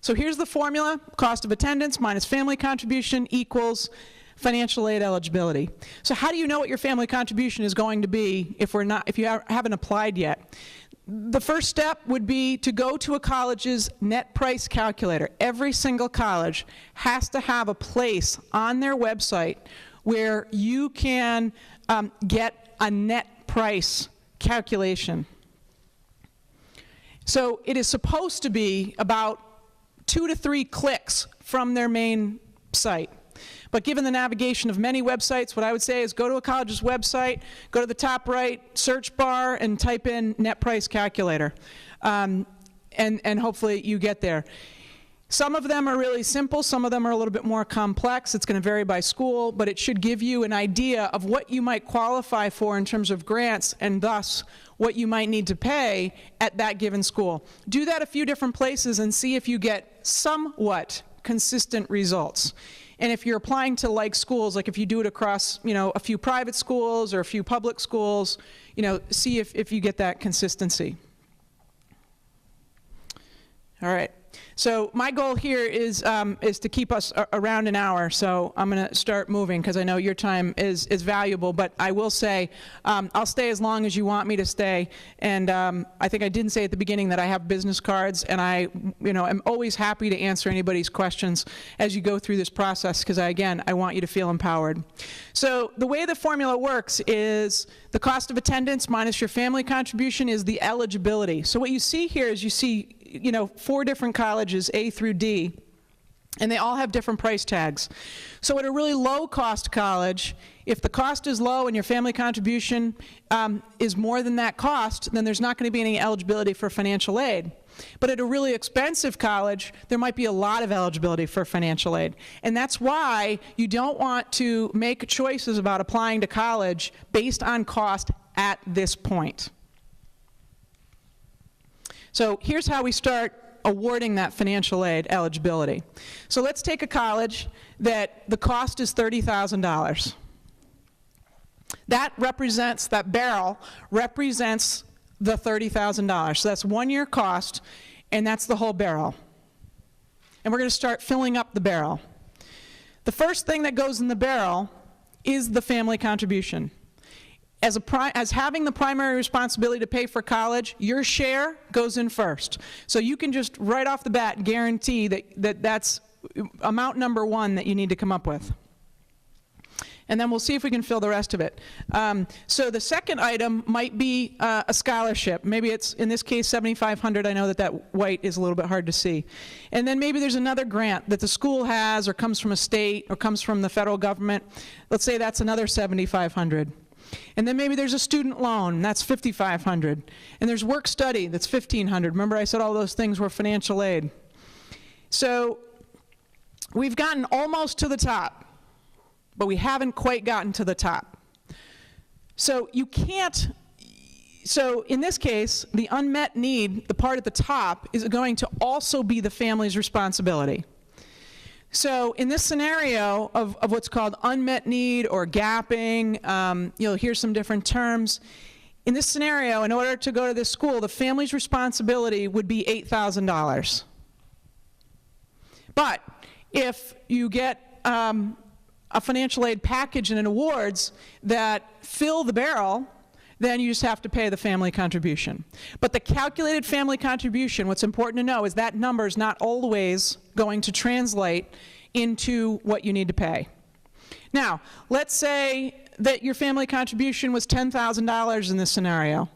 So here's the formula: cost of attendance minus family contribution equals financial aid eligibility. So how do you know what your family contribution is going to be if you haven't applied yet? The first step would be to go to a college's net price calculator. Every single college has to have a place on their website where you can get a net price calculation. So it is supposed to be about 2 to 3 clicks from their main site. But given the navigation of many websites, what I would say is go to a college's website, go to the top right search bar, and type in net price calculator. And hopefully you get there. Some of them are really simple, some of them are a little bit more complex. It's going to vary by school, but it should give you an idea of what you might qualify for in terms of grants, and thus what you might need to pay at that given school. Do that a few different places and see if you get somewhat consistent results. And if you're applying to like schools, like if you do it across, a few private schools or a few public schools, see if you get that consistency. All right. So my goal here is to keep us around an hour. So I'm going to start moving because I know your time is valuable. But I will say I'll stay as long as you want me to stay. And I think I didn't say at the beginning that I have business cards, and I am always happy to answer anybody's questions as you go through this process, because I want you to feel empowered. So the way the formula works is the cost of attendance minus your family contribution is the eligibility. So what you see here is you see 4 different colleges, A through D, and they all have different price tags. So at a really low cost college, if the cost is low and your family contribution is more than that cost, then there's not going to be any eligibility for financial aid. But at a really expensive college, there might be a lot of eligibility for financial aid. And that's why you don't want to make choices about applying to college based on cost at this point. So here's how we start awarding that financial aid eligibility. So let's take a college that the cost is $30,000. That barrel represents the $30,000. So that's 1 year cost, and that's the whole barrel. And we're going to start filling up the barrel. The first thing that goes in the barrel is the family contribution. As having the primary responsibility to pay for college, your share goes in first. So you can just right off the bat guarantee that's amount number 1 that you need to come up with. And then we'll see if we can fill the rest of it. So the second item might be a scholarship. Maybe it's, in this case, $7,500. I know that white is a little bit hard to see. And then maybe there's another grant that the school has, or comes from a state, or comes from the federal government. Let's say that's another $7,500. And then maybe there's a student loan, that's $5,500. And there's work study, that's $1,500. Remember I said all those things were financial aid. So we've gotten almost to the top, but we haven't quite gotten to the top. So you can't, so in this case, the unmet need, the part at the top, is going to also be the family's responsibility. So in this scenario of what's called unmet need or gapping, you'll hear some different terms. In this scenario, in order to go to this school, the family's responsibility would be $8,000. But if you get a financial aid package and an awards that fill the barrel, then you just have to pay the family contribution. But the calculated family contribution, what's important to know is that number is not always going to translate into what you need to pay. Now, let's say that your family contribution was $10,000 in this scenario,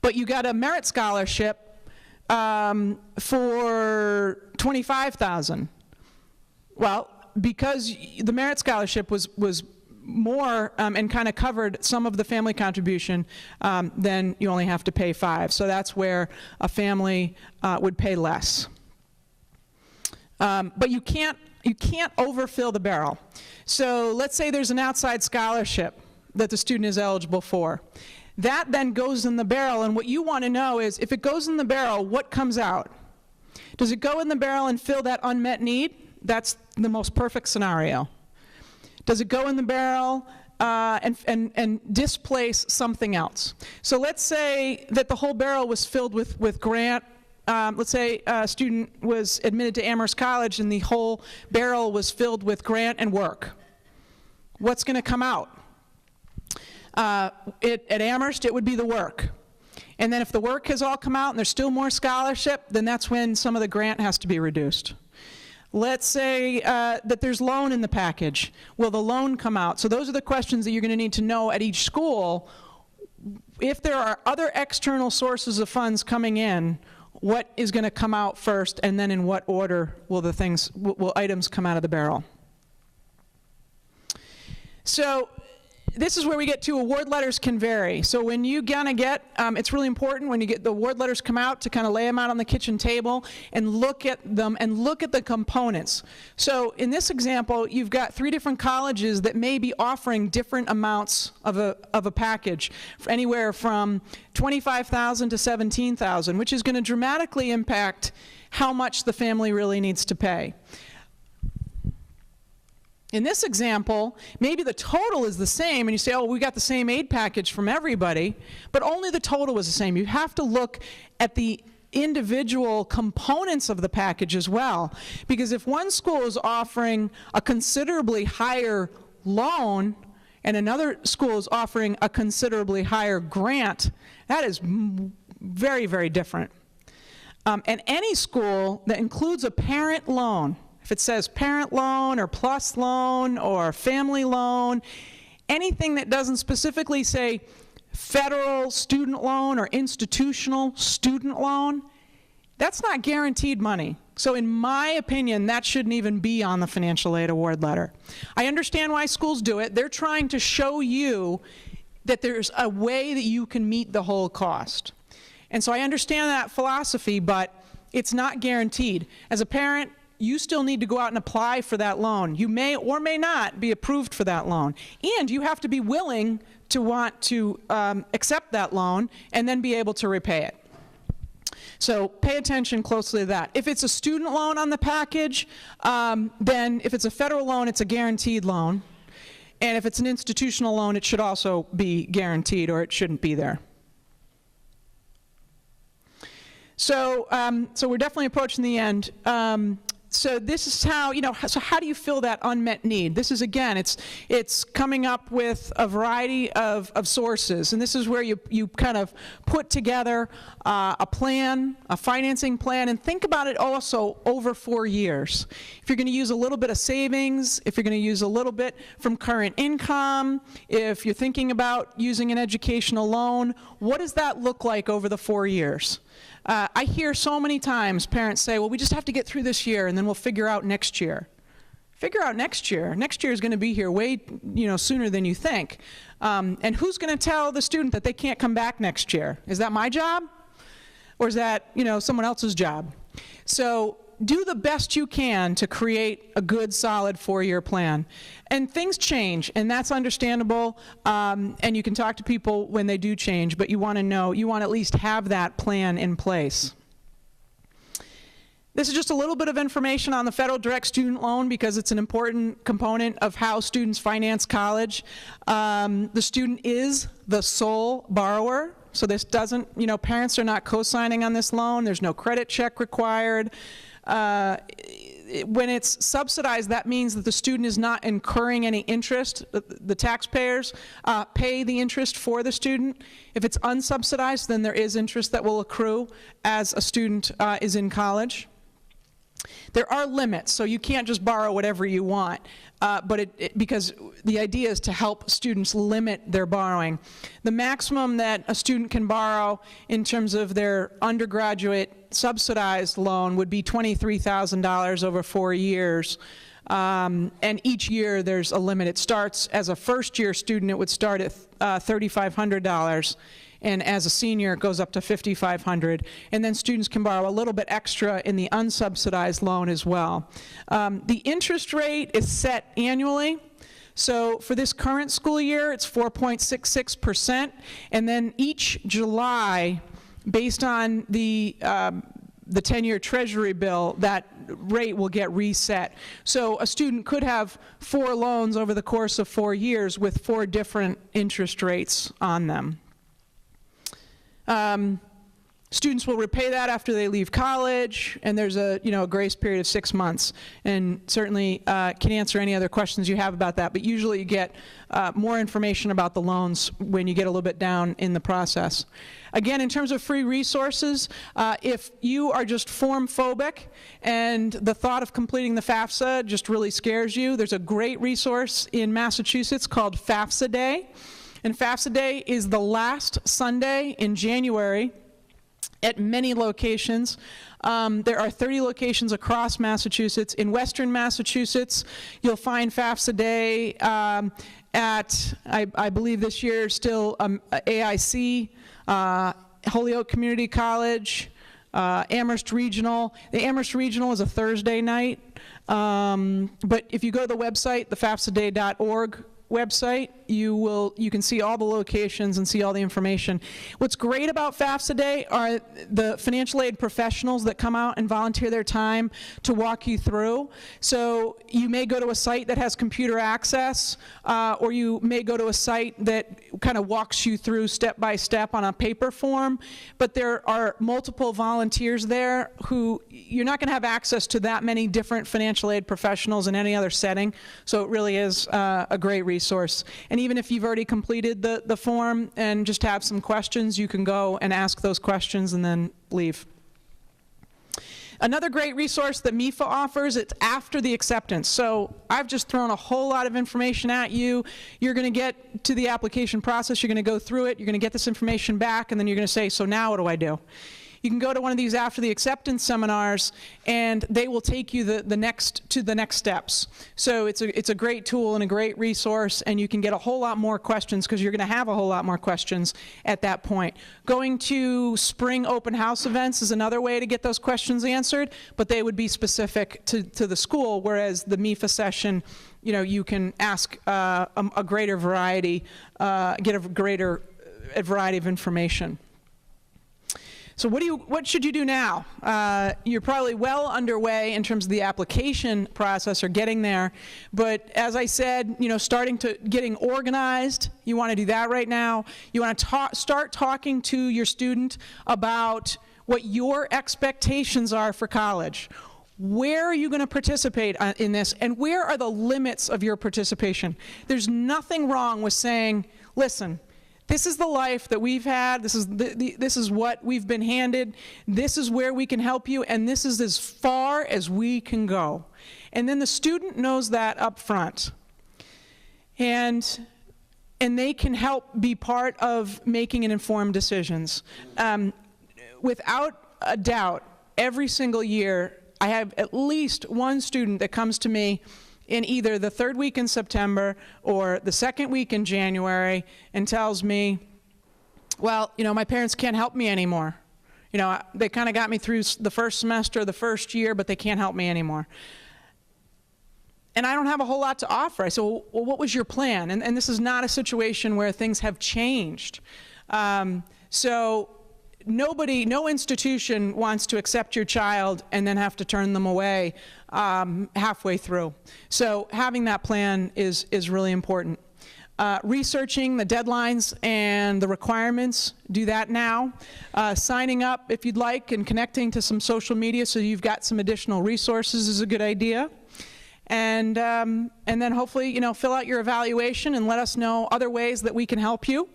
but you got a merit scholarship for $25,000. Well, because the merit scholarship was more and kind of covered some of the family contribution, then you only have to pay $5,000. So that's where a family would pay less. But you can't overfill the barrel. So let's say there's an outside scholarship that the student is eligible for. That then goes in the barrel, and what you want to know is, if it goes in the barrel, what comes out? Does it go in the barrel and fill that unmet need? That's the most perfect scenario. Does it go in the barrel and displace something else? So let's say that the whole barrel was filled with grant. Let's say a student was admitted to Amherst College and the whole barrel was filled with grant and work. What's going to come out? At Amherst, it would be the work. And then if the work has all come out and there's still more scholarship, then that's when some of the grant has to be reduced. Let's say that there's loan in the package. Will the loan come out? So those are the questions that you're going to need to know at each school. If there are other external sources of funds coming in, what is going to come out first, and then in what order will will items come out of the barrel? So this is where we get to award letters can vary. So when you gonna get, it's really important when you get the award letters come out to kind of lay them out on the kitchen table and look at them and look at the components. So in this example, you've got 3 different colleges that may be offering different amounts of a package, anywhere from $25,000 to $17,000, which is going to dramatically impact how much the family really needs to pay. In this example, maybe the total is the same, and you say, oh, we got the same aid package from everybody, but only the total was the same. You have to look at the individual components of the package as well, because if one school is offering a considerably higher loan and another school is offering a considerably higher grant, that is very, very different. And any school that includes a parent loan, if it says parent loan or plus loan or family loan, anything that doesn't specifically say federal student loan or institutional student loan, that's not guaranteed money. So in my opinion, that shouldn't even be on the financial aid award letter. I understand why schools do it. They're trying to show you that there's a way that you can meet the whole cost. And so I understand that philosophy, but it's not guaranteed. As a parent, you still need to go out and apply for that loan. You may or may not be approved for that loan. And you have to be willing to want to accept that loan and then be able to repay it. So pay attention closely to that. If it's a student loan on the package, then if it's a federal loan, it's a guaranteed loan. And if it's an institutional loan, it should also be guaranteed, or it shouldn't be there. So, so we're definitely approaching the end. So this is how, so how do you fill that unmet need? This is, again, it's coming up with a variety of sources, and this is where you kind of put together a plan, a financing plan, and think about it also over 4 years. If you're going to use a little bit of savings, if you're going to use a little bit from current income, if you're thinking about using an educational loan, what does that look like over the 4 years? I hear so many times parents say, well, we just have to get through this year and then we'll figure out next year. figure out next year. Next year is going to be here way, sooner than you think. And who's going to tell the student that they can't come back next year? Is that my job? Or is that, someone else's job? So do the best you can to create a good, solid 4-year plan. And things change, and that's understandable, and you can talk to people when they do change, but you want to at least have that plan in place. This is just a little bit of information on the federal direct student loan because it's an important component of how students finance college. The student is the sole borrower, so this doesn't, parents are not co-signing on this loan. There's no credit check required. When it's subsidized, that means that the student is not incurring any interest. The taxpayers pay the interest for the student. If it's unsubsidized, then there is interest that will accrue as a student is in college. There are limits, so you can't just borrow whatever you want, because the idea is to help students limit their borrowing. The maximum that a student can borrow in terms of their undergraduate subsidized loan would be $23,000 over 4 years. And each year there's a limit. It starts as a first-year student, it would start at $3,500. And as a senior, it goes up to $5,500. And then students can borrow a little bit extra in the unsubsidized loan as well. The interest rate is set annually. So for this current school year, it's 4.66%. And then each July, based on the 10-year Treasury bill, that rate will get reset. So a student could have 4 loans over the course of 4 years with 4 different interest rates on them. Students will repay that after they leave college, and there's a grace period of 6 months. And certainly can answer any other questions you have about that, but usually you get more information about the loans when you get a little bit down in the process. Again, in terms of free resources, if you are just form phobic and the thought of completing the FAFSA just really scares you, there's a great resource in Massachusetts called FAFSA Day. And FAFSA Day is the last Sunday in January at many locations. There are 30 locations across Massachusetts. In Western Massachusetts, you'll find FAFSA Day at, I believe this year, still AIC, Holyoke Community College, Amherst Regional. The Amherst Regional is a Thursday night. But if you go to the website, the FAFSAday.org website, you can see all the locations and see all the information. What's great about FAFSA Day are the financial aid professionals that come out and volunteer their time to walk you through. So you may go to a site that has computer access, or you may go to a site that kind of walks you through step by step on a paper form, but there are multiple volunteers there who you're not going to have access to that many different financial aid professionals in any other setting, so it really is a great resource. And even if you've already completed the form and just have some questions, you can go and ask those questions and then leave. Another great resource that MIFA offers, it's after the acceptance. So I've just thrown a whole lot of information at you. You're going to get to the application process, you're going to go through it, you're going to get this information back, and then you're going to say, so now what do I do? You can go to one of these after the acceptance seminars, and they will take you to the next steps. So it's a great tool and a great resource, and you can get a whole lot more questions because you're going to have a whole lot more questions at that point. Going to spring open house events is another way to get those questions answered, but they would be specific to the school, whereas the MIFA session, you can ask a greater variety, get a greater variety of information. So what should you do now? You're probably well underway in terms of the application process or getting there, but as I said, starting to getting organized, you want to do that right now. You want to start talking to your student about what your expectations are for college. Where are you going to participate in this, and where are the limits of your participation? There's nothing wrong with saying, listen, this is the life that we've had, this is what we've been handed, this is where we can help you, and this is as far as we can go. And then the student knows that up front. And they can help be part of making an informed decisions. Without a doubt, every single year, I have at least one student that comes to me in either the third week in September or the second week in January and tells me, well, my parents can't help me anymore. They kind of got me through the first semester, the first year, but they can't help me anymore. And I don't have a whole lot to offer. I said, well, what was your plan? And this is not a situation where things have changed. So no institution wants to accept your child and then have to turn them away halfway through. So having that plan is really important. Researching the deadlines and the requirements, do that now. Signing up if you'd like and connecting to some social media so you've got some additional resources is a good idea. And then hopefully, fill out your evaluation and let us know other ways that we can help you.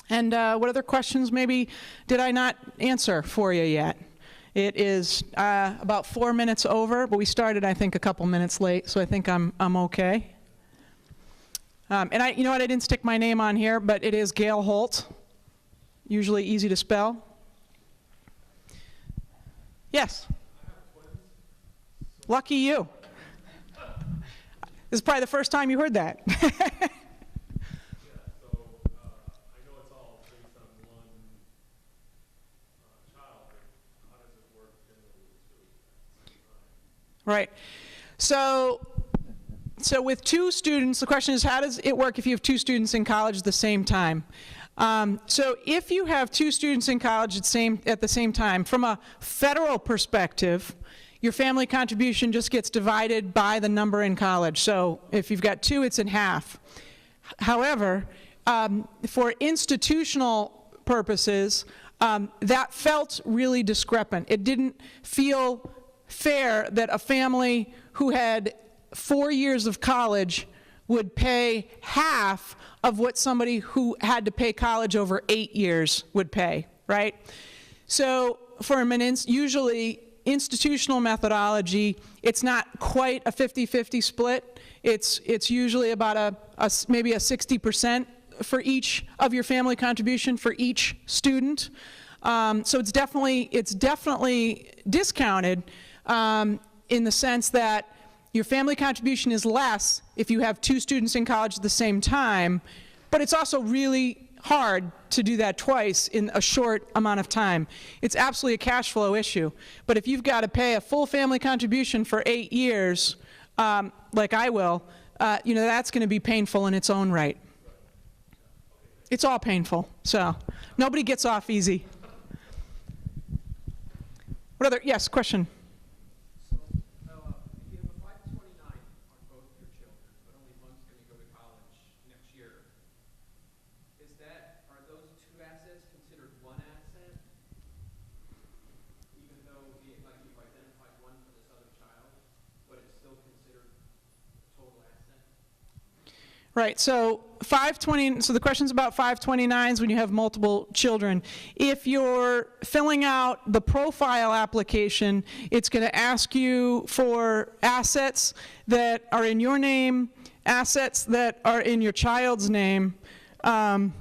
And what other questions maybe did I not answer for you yet? It is about 4 minutes over, but we started, I think, a couple minutes late, so I think I'm okay. And you know what, I didn't stick my name on here, but it is Gail Holt, usually easy to spell. Yes? Lucky you. This is probably the first time you heard that. Right. So with two students, the question is, how does it work if you have two students in college at the same time? So if you have two students in college at the same time, from a federal perspective, your family contribution just gets divided by the number in college. So if you've got two, it's in half. However, for institutional purposes, that felt really discrepant. It didn't feel fair that a family who had 4 years of college would pay half of what somebody who had to pay college over 8 years would pay, right? So for usually institutional methodology, it's not quite a 50-50 split. It's usually about maybe a 60% for each of your family contribution for each student. So it's definitely discounted in the sense that your family contribution is less if you have two students in college at the same time, but it's also really hard to do that twice in a short amount of time. It's absolutely a cash flow issue. But if you've got to pay a full family contribution for 8 years, like I will, that's going to be painful in its own right. It's all painful, so nobody gets off easy. What other, yes, question? So, if you have a 529 on both your children, but only one's going to go to college next year, are those two assets considered one asset? Even though, you've identified one for this other child, but it's still considered a total asset? Right, so the question's about 529s when you have multiple children. If you're filling out the profile application, it's going to ask you for assets that are in your name, assets that are in your child's name, and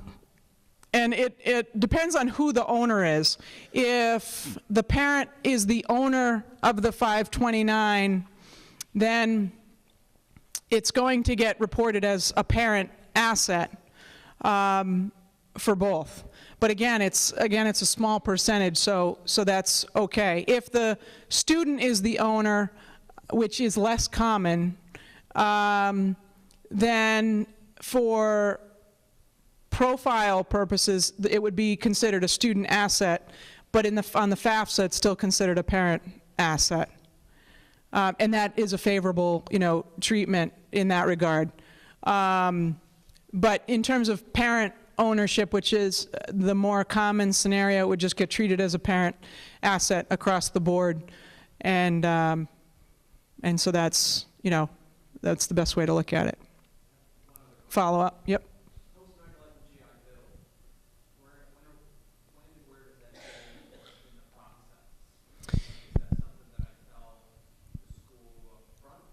it depends on who the owner is. If the parent is the owner of the 529, then it's going to get reported as a parent asset for both. But again, it's a small percentage, so that's okay. If the student is the owner, which is less common, then for profile purposes, it would be considered a student asset, but on the FAFSA, it's still considered a parent asset. And that is a favorable, treatment in that regard. But in terms of parent ownership, which is the more common scenario, it would just get treated as a parent asset across the board. And so that's the best way to look at it. Follow up, yep. Post 9/11 GI Bill, when and where does that fit in the process? Is that something that I tell the school up front,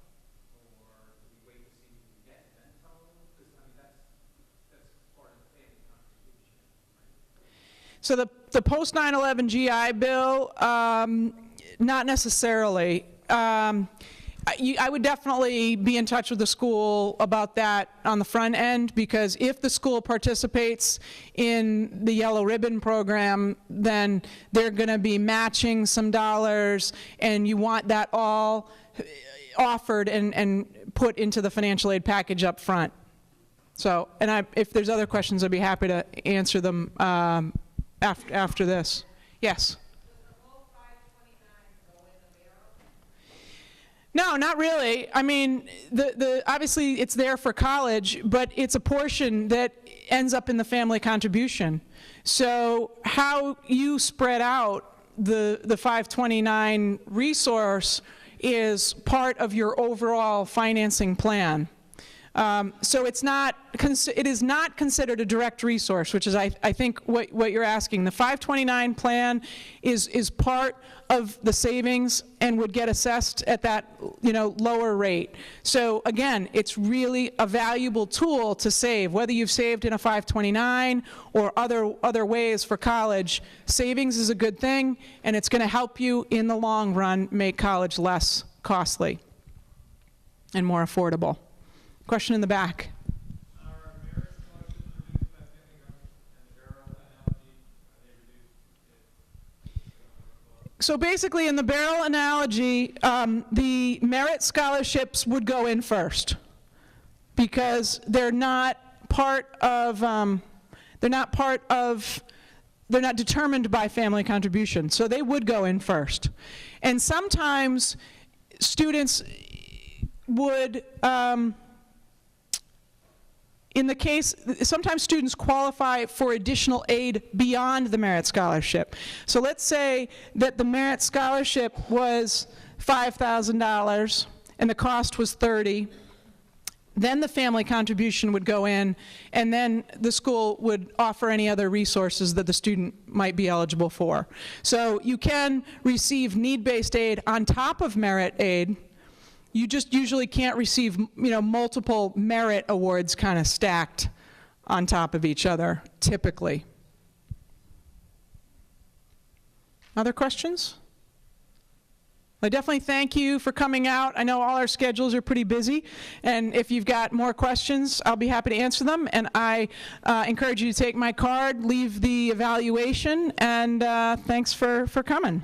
or do we wait to see what we get and then tell them? Because that's part of the family contribution, right? So the post 9/11 GI Bill, not necessarily. I would definitely be in touch with the school about that on the front end, because if the school participates in the Yellow Ribbon program, then they're going to be matching some dollars, and you want that all offered and put into the financial aid package up front. So, and if there's other questions, I'd be happy to answer them after this. Yes? No, not really. I mean, obviously it's there for college, but it's a portion that ends up in the family contribution. So how you spread out the 529 resource is part of your overall financing plan. So it is not considered a direct resource, which is I think what you're asking. The 529 plan is part of the savings and would get assessed at that lower rate. So again, it's really a valuable tool to save, whether you've saved in a 529 or other ways for college. Savings is a good thing, and it's going to help you in the long run make college less costly and more affordable. Question in the back. Are merit scholarships reduced by family government and the barrel analogy? Are they reduced? So basically, in the barrel analogy, the merit scholarships would go in first, because they're not determined by family contribution, so they would go in first. And sometimes students would, sometimes students qualify for additional aid beyond the merit scholarship. So let's say that the merit scholarship was $5,000 and the cost was $30,000. Then the family contribution would go in, and then the school would offer any other resources that the student might be eligible for. So you can receive need-based aid on top of merit aid. You just usually can't receive, multiple merit awards kind of stacked on top of each other, typically. Other questions? I definitely thank you for coming out. I know all our schedules are pretty busy, and if you've got more questions, I'll be happy to answer them. And I encourage you to take my card, leave the evaluation, and thanks for coming.